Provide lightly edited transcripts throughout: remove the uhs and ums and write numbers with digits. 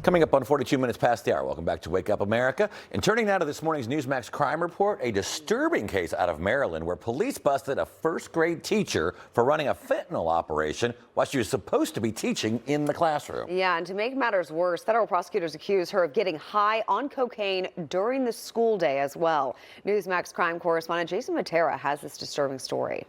Coming up on 42 minutes past the hour. Welcome back to Wake Up America. And turning now to this morning's Newsmax crime report, a disturbing case out of Maryland where police busted a first-grade teacher for running a fentanyl operation while she was supposed to be teaching in the classroom. Yeah, and to make matters worse, federal prosecutors accuse her of getting high on cocaine during the school day as well. Newsmax crime correspondent Jason Mattera has this disturbing story.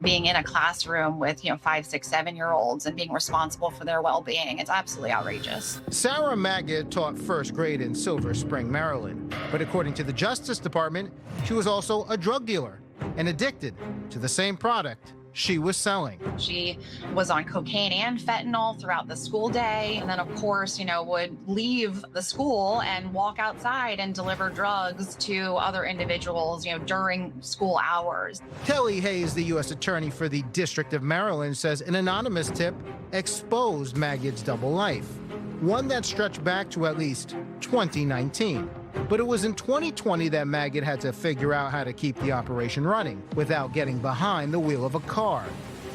Being in a classroom with, 5, 6, 7-year-olds and being responsible for their well-being, it's absolutely outrageous. Sarah Magid taught first grade in Silver Spring, Maryland. But according to the Justice Department, she was also a drug dealer and addicted to the same product she was selling. She was on cocaine and fentanyl throughout the school day. And then, of course, would leave the school and walk outside and deliver drugs to other individuals, during school hours. Kelly Hayes, the U.S. Attorney for the District of Maryland, says an anonymous tip exposed Magid's double life, one that stretched back to at least 2019. But it was in 2020 that Magid had to figure out how to keep the operation running without getting behind the wheel of a car.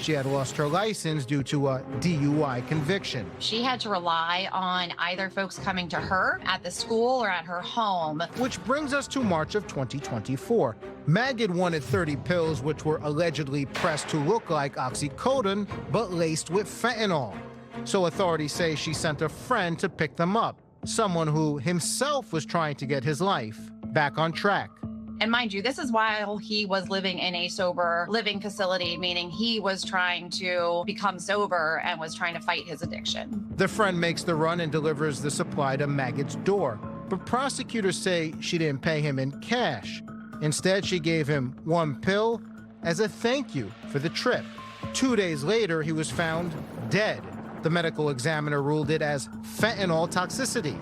She had lost her license due to a DUI conviction. She had to rely on either folks coming to her at the school or at her home. Which brings us to March of 2024. Magid wanted 30 pills which were allegedly pressed to look like oxycodone, but laced with fentanyl. So authorities say she sent a friend to pick them up, someone who himself was trying to get his life back on track. And mind you, this is while he was living in a sober living facility, meaning he was trying to become sober and was trying to fight his addiction. The friend makes the run and delivers the supply to Magid's door. But prosecutors say she didn't pay him in cash. Instead, she gave him one pill as a thank you for the trip. 2 days later, he was found dead. The medical examiner ruled it as fentanyl toxicity,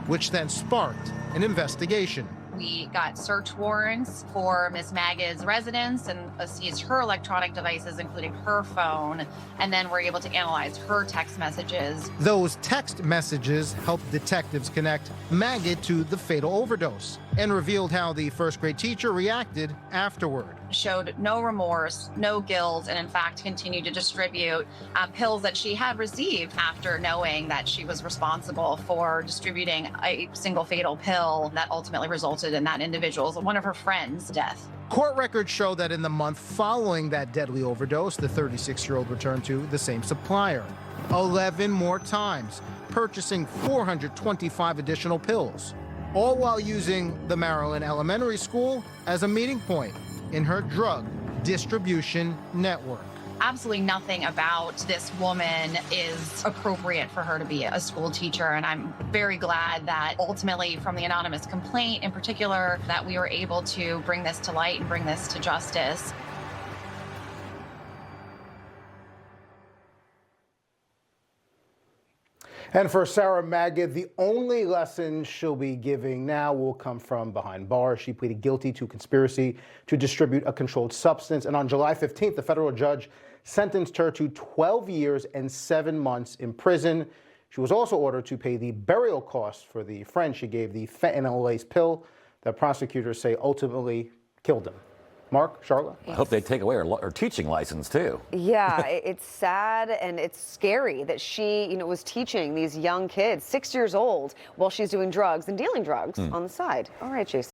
which then sparked an investigation. We got search warrants for Ms. Magid's residence and seized her electronic devices, including her phone, and then we're able to analyze her text messages. Those text messages helped detectives connect Magid to the fatal overdose and revealed how the first-grade teacher reacted afterward. Showed no remorse, no guilt, and in fact continued to distribute pills that she had received after knowing that she was responsible for distributing a single fatal pill that ultimately resulted in that individual's, one of her friends' death. Court records show that in the month following that deadly overdose, the 36-year-old returned to the same supplier 11 more times, purchasing 425 additional pills, all while using the Maryland Elementary School as a meeting point in her drug distribution network. Absolutely nothing about this woman is appropriate for her to be a school teacher, and I'm very glad that ultimately, from the anonymous complaint in particular, that we were able to bring this to light and bring this to justice. And for Sarah Magid, the only lesson she'll be giving now will come from behind bars. She pleaded guilty to conspiracy to distribute a controlled substance. And on July 15th, the federal judge sentenced her to 12 years and 7 months in prison. She was also ordered to pay the burial costs for the friend she gave the fentanyl-laced pill that prosecutors say ultimately killed him. Mark, Charlotte? I hope they take away her teaching license, too. Yeah, it's sad and it's scary that she, was teaching these young kids, 6 years old, while she's doing drugs and dealing drugs on the side. All right, Jason.